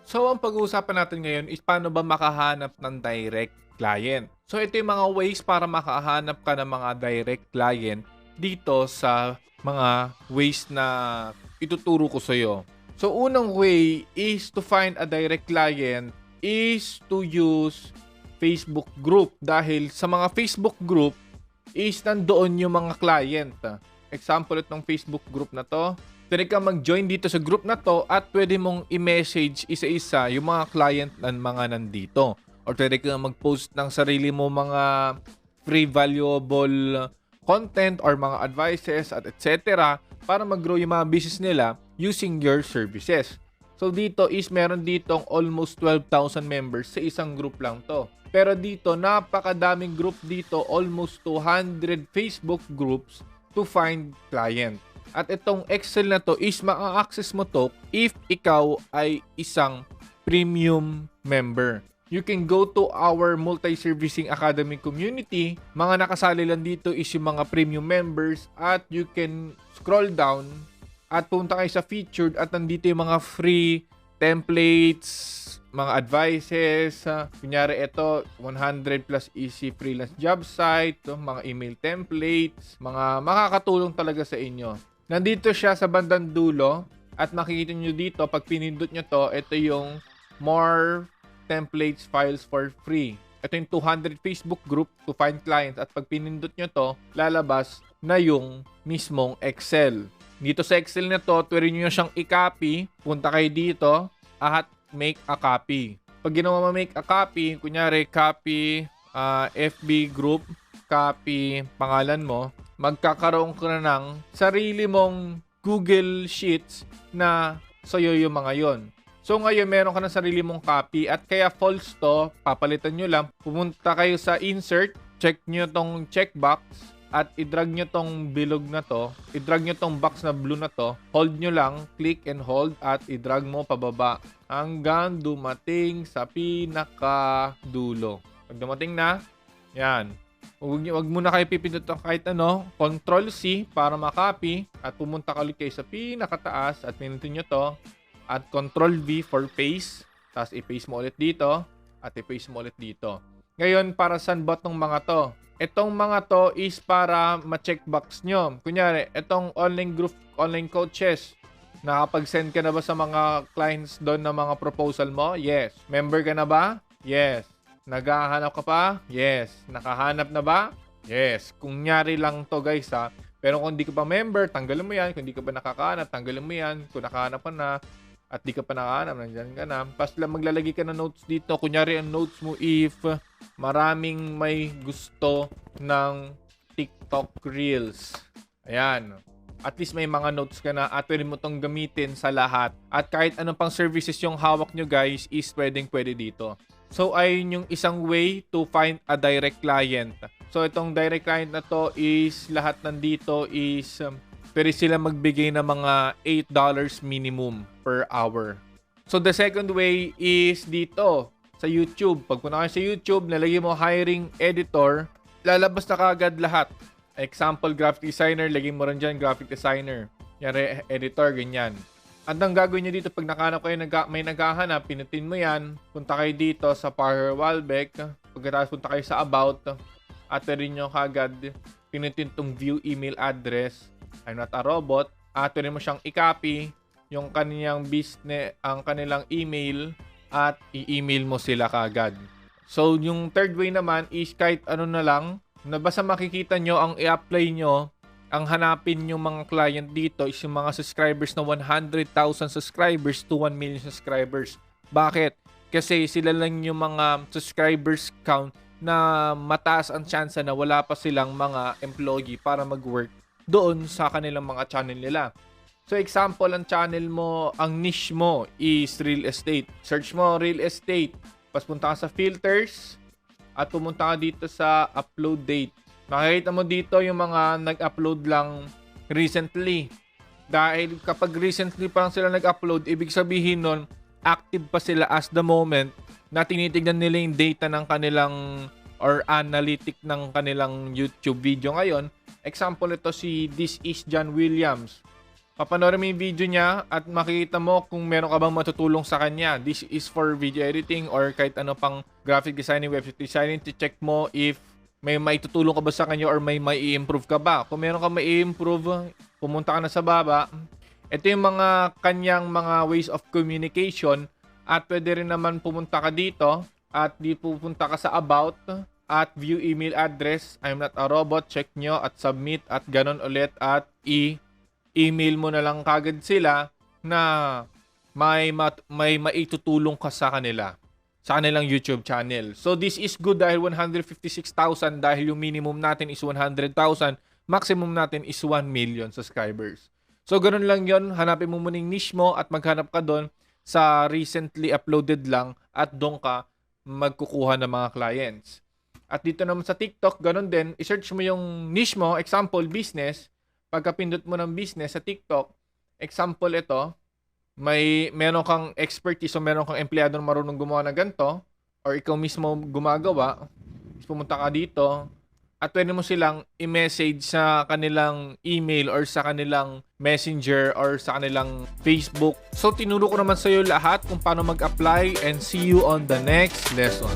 So, ang pag-uusapan natin ngayon is paano ba makahanap ng direct client. So, ito yung mga ways para makahanap ka ng mga direct client dito sa mga ways na ituturo ko sa iyo. So, unang way is to find a direct client is to use Facebook group dahil sa mga Facebook group is nandoon yung mga client. Example itong Facebook group na to. Pwede ka mag-join dito sa group na to at pwede mong i-message isa-isa yung mga client ng mga nandito. Or pwede ka mag-post ng sarili mo mga free valuable content or mga advices at etc. para mag-grow yung mga business nila using your services. So dito is meron ditong almost 12,000 members sa isang group lang to. Pero dito napakadaming group dito, almost 200 Facebook groups to find client. At itong Excel na to is ma-access mo to if ikaw ay isang premium member. You can go to our multi-servicing academy community. Mga nakasali lang dito is yung mga premium members at you can scroll down at punta kayo sa featured at nandito yung mga free templates, mga advices. Kunyari ito, 100 plus easy freelance job site, mga email templates, mga makakatulong talaga sa inyo. Nandito siya sa bandang dulo at makikita nyo dito, pag pinindot nyo to, ito yung more templates files for free. Ito yung 200 Facebook group to find clients at pag pinindot nyo to, lalabas na yung mismong Excel. Dito sa Excel na to, pwede nyo siyang i-copy, punta kayo dito at make a copy. Pag ginawa mo make a copy, kunyari copy FB group, copy pangalan mo, magkakaroon ka na ng sarili mong Google Sheets na sa'yo yung mga yon. So ngayon meron ka ng sarili mong copy at kaya false to, papalitan nyo lang. Pumunta kayo sa insert, check nyo tong checkbox at i-drag nyo tong bilog na to, i-drag nyo tong box na blue na to, hold nyo lang, click and hold at i-drag mo pababa hanggang dumating sa pinakadulo. Pag dumating na, yan. Huwag muna kayo pipindot kahit ano, Control C para makopy at pumunta ka ulit kayo sa pinakataas at pinutin nyo to at Control V for paste, tapos i-paste mo ulit dito at i-paste mo ulit dito. Ngayon, para saan ba tong mga to? Itong mga to is para ma-checkbox nyo. Kunyari, itong online group, online coaches, nakapag-send ka na ba sa mga clients doon ng mga proposal mo? Yes. Member ka na ba? Yes. Naghahanap ka pa? Yes. Nakahanap na ba? Yes. Kung nyari lang to guys ha. Pero kung di ka pa member, tanggalin mo yan. Kung di ka pa nakakahanap, tanggalin mo yan. Kung nakahanap ka na at di ka pa nakahanap, nandyan ka na. Pas lang maglalagay ka ng notes dito. Kunyari ang notes mo if maraming may gusto ng TikTok Reels. Ayan. At least may mga notes ka na at pwede mo tong gamitin sa lahat. At kahit anong pang services yung hawak nyo guys is pwede dito. So, ayun yung isang way to find a direct client. So, itong direct client na to is lahat nandito is pwede sila magbigay ng mga $8 minimum per hour. So, the second way is dito sa YouTube. Pag punta kayo sa YouTube, nalagay mo hiring editor, lalabas na kagad lahat. Example, graphic designer, lagay mo rin dyan, graphic designer. Yan, editor, ganyan. At ang gagawin nyo dito, pag nakahanap kayo, may naghahanap, pinutin mo yan, punta kayo dito sa Power Wallback, pagkatapos punta kayo sa About, at rin nyo kagad, pinutin tong view email address, I'm not a robot, at rin mo siyang i-copy, yung kanilang business, ang kanilang email, at i-email mo sila kagad. So, yung third way naman is kahit ano na lang, na basta makikita nyo, ang i-apply nyo, ang hanapin yung mga client dito is yung mga subscribers na 100,000 subscribers to 1 million subscribers. Bakit? Kasi sila lang yung mga subscribers count na mataas ang chance na wala pa silang mga employee para mag-work doon sa kanilang mga channel nila. So example, ang channel mo, ang niche mo is real estate. Search mo real estate. Pas punta ka sa filters at pumunta ka dito sa upload date. Makikita mo dito yung mga nag-upload lang recently. Dahil kapag recently pa lang sila nag-upload, ibig sabihin nun, active pa sila as the moment na tinitignan nila yung data ng kanilang or analytic ng kanilang YouTube video ngayon. Example ito si This is John Williams. Papanoorin mo yung video niya at makikita mo kung meron ka bang matutulong sa kanya. This is for video editing or kahit ano pang graphic designing, website designing, to check mo if may maitutulong ka ba sa kanya or may mai-improve ka ba. Kung meron ka mai-improve, pumunta ka na sa baba. Ito yung mga kanyang mga ways of communication at pwede rin naman pumunta ka dito at di pupunta ka sa about at view email address. I'm not a robot. Check nyo at submit at ganon ulit at email mo na lang kagad sila na may maitutulong ka sa kanila sa kanilang YouTube channel. So this is good dahil 156,000 dahil yung minimum natin is 100,000, maximum natin is 1 million subscribers. So ganun lang yon, hanapin mo muna yung niche mo at maghanap ka doon sa recently uploaded lang at doon ka magkukuha ng mga clients. At dito naman sa TikTok, ganun din, i-search mo yung niche mo, example business. Pagkapindot mo ng business sa TikTok, example ito, meron kang expertise o meron kang empleyado na marunong gumawa ng ganito or ikaw mismo gumagawa, pumunta ka dito at pwede mo silang i-message sa kanilang email or sa kanilang messenger or sa kanilang Facebook. So tinuro ko naman sa iyo lahat kung paano mag-apply and see you on the next lesson.